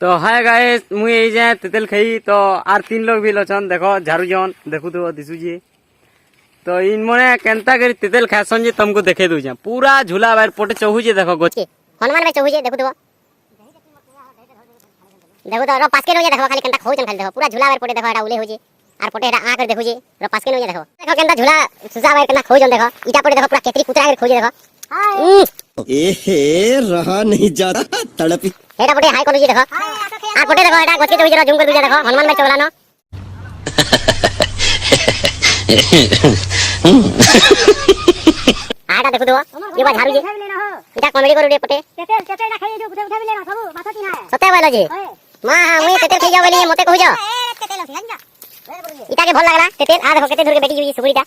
तो hi guys मुई ए जे तेतेल खाई तो आर 3 लोग भी लछन देखो झारू जन देखु तो दिसु जी तो इन मने केनता करी तेतेल खासन जे तुमको देखे दउ जे पूरा झूला बाहर पोटे चहु जे देखो गोचे हनुमान में चहु जे देखु तो रो पास के नो जे देखो खाली केनता खोजन खाली देखो पूरा झूला बाहर पोटे देखो एटा उले हो जे आर पोटे एटा आ कर देखु जे रो पास के नो जे देखो केनता झूला सुसा बाहर केनता खोजन देखो इटा पोटे देखो पूरा केतरी कुतरा कर खोजे देखो एहे रहा नहीं जाता तड़पी एटा पोटे हाई कॉलेज देखो आ पोटे देखो एटा गोचे चहु जे झुम कर दुजे देखो हनुमान में चोलानो आटा देखो तो ये बा झारू जे इटा कॉमेडी करू रे पोटे तेतेल ना खाई जो उठा भी लेना सब माथा की ना है सते बोलो जी मां हां मुई तेतेल खाई जा बोली मते कहू जा तेतेल होसी हंजा इटा के भल लागला तेतेल आ देखो केते दूर के बेटी जी सुपुरीटा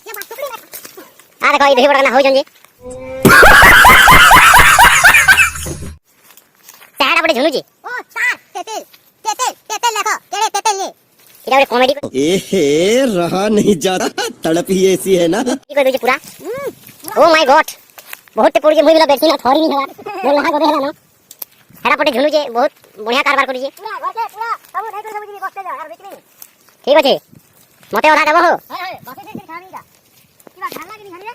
आ देखो ई दही बड़ा ना हो जंजी चाड़ा बड़े झुनु जी ओ चार तेतेल तेतेल तेतेल देखो केड़े तेतेल ये इटा बड़े कॉमेडी एहे रहा नहीं जाता तड़पी ऐसी है ना को दो जी पूरा ओ माय गॉड बहुत ते पड़ी मुई बिला बैठी ना थोड़ी नहीं हवा बोल लहा को देला ना हेरा पटे झुनु जे बहुत बढ़िया कारबार करी जे पूरा घर के पूरा सब नहीं कर सब जी बसते जा यार बीच में ठीक अछि मते ओधा देबो हो हाय बसे से खानी जा की बात ढाला की नहीं खानी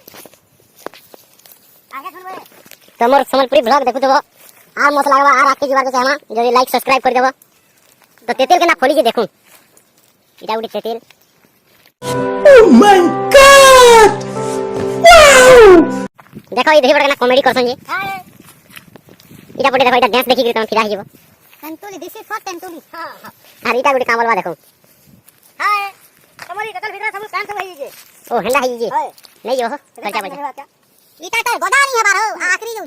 आगे सुनबे तो मोर संबलपुरी ब्लॉग देखु देबो आ मत लागबा आ रात के जीवार के चाहमा जदी लाइक सब्सक्राइब कर देबो तो तेतेल के ना खोली जे देखू इटा उडी तेतेल ओह माय गॉड वाओ देखो ई दही बड़ा ना कॉमेडी करसन जे हाय इटा पटे देखो इटा डांस देखि के तुम फिरा हिजबो तंतुली दिस इज फॉर तंतुली हां हां आर इटा गुडी कामलवा देखो हाय तुम्हारी कतल भीतर सब कान से भई जे ओ हेंडा हिजी जे हाय नहीं हो खर्चा बजा इटा तो गोदा नहीं है बारो आखिरी जो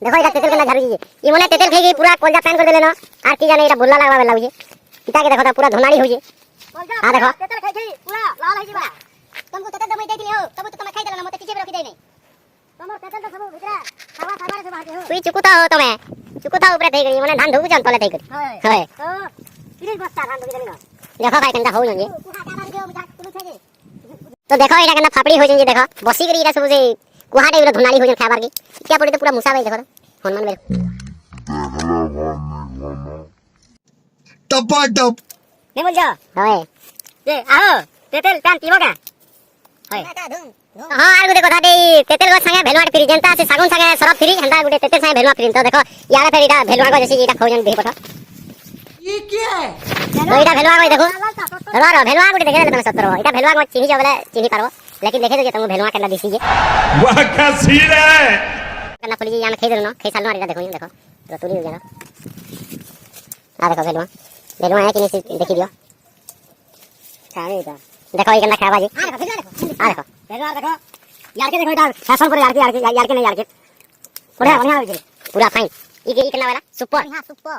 देखो इटा तेतेल के ना झारू जी ई मने तेतेल खाई पूरा कोलजा पैन कर देले ना आर की जाने इटा बुल्ला लागबा लागु जे इटा के देखो ता पूरा धुनाड़ी हो जे हां देखो तेतल खाई थी पूरा लाल है जी बा तुमको तेतल दमई दे दिली हो तब तो तुम खाई देला ना मते पीछे भी रखी दे नहीं तुम तेतल तो सब भीतर खावा खावा से बाहर हो तुई चुकुता हो तमे चुकुता ऊपर थई गई मने धान धुबु जन तले थई गई हाय हाय तो इरिस बस्ता धान दे देना देखो भाई केनता हो जे कुहा का बार जो मुझा तुम छे तो देखो इटा केना फापड़ी हो जे देखो बसी करी इटा सब से कुहाटे उला धुनाड़ी हो जे खाबार की क्या पड़े तो पूरा मुसा भाई देखो हनुमान मेरे टपाटप नहीं बोल जा हाय ए आओ तेतल कान पीबो का हाय का धूम हां आर गुटे कथा दे तेतेल गो संगे भेलवाट फ्री जनता से सागुन संगे सरफ फ्री हंदा गुटे तेतेल संगे भेलवा फ्री तो देखो यार फेर इटा भेलवा को जैसे इटा खोजन दे पठा ये क्या है तो इटा भेलवा को देखो भेलवा गुटे देखे तुम 17 इटा भेलवा को चिन्ही जबले चिन्ही पारबो लेकिन देखे जे तुम भेलवा केना दिसी जे वाह क्या सीन है केना खोली जे यान खई देलो न खई साल न इटा देखो देखो तो तुली हो जाना आ देखो भेलवा भेलवा है कि नहीं देखि दियो खाने इटा देखो ई केना खाबा जी आ देखो आ देखो भेलवा देखो यार के देखो इटा फैशन पर यार के नहीं यार के बढ़िया बढ़िया हो जे पूरा फाइन ई केना वाला सुपर हां सुपर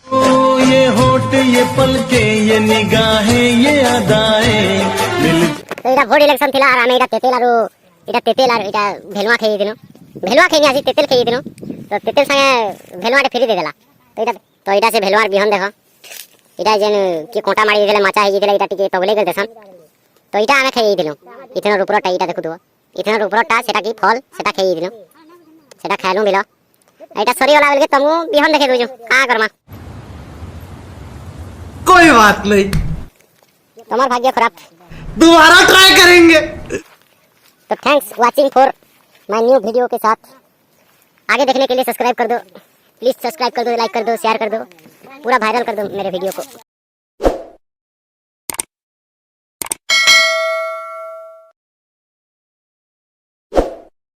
ओ ये होठ ये पलके ये निगाहें ये अदाएं मिल तो इटा भोट इलेक्शन थिला आर आमे इटा तेतेल आर इटा भेलवा खेई दिनो भेलवा खेई आसी तेतेल खेई दिनो तो तेतेल संगे भेलवा फ्री दे देला तो इटा से भेलवार बिहन देखो इटा जेन के कोटा मारी देले माचा हेई देले इटा टिके तबले कर देसन तो इटा आमे खेई दिनो इतना रुपरटा इटा देखु दो इतना रुपरटा सेटा की फल सेटा खेई दिनो सेटा खालू बिलो इटा सरी वाला बेल के तुमु बिहन देखे दोजो का करमा कोई बात नहीं तुम्हार भाग्य खराब दोबारा ट्राई करेंगे तो thanks watching for my new video के साथ आगे देखने के लिए सब्सक्राइब कर दो प्लीज सब्सक्राइब कर दो लाइक कर दो शेयर कर दो पूरा वायरल कर दो मेरे वीडियो को।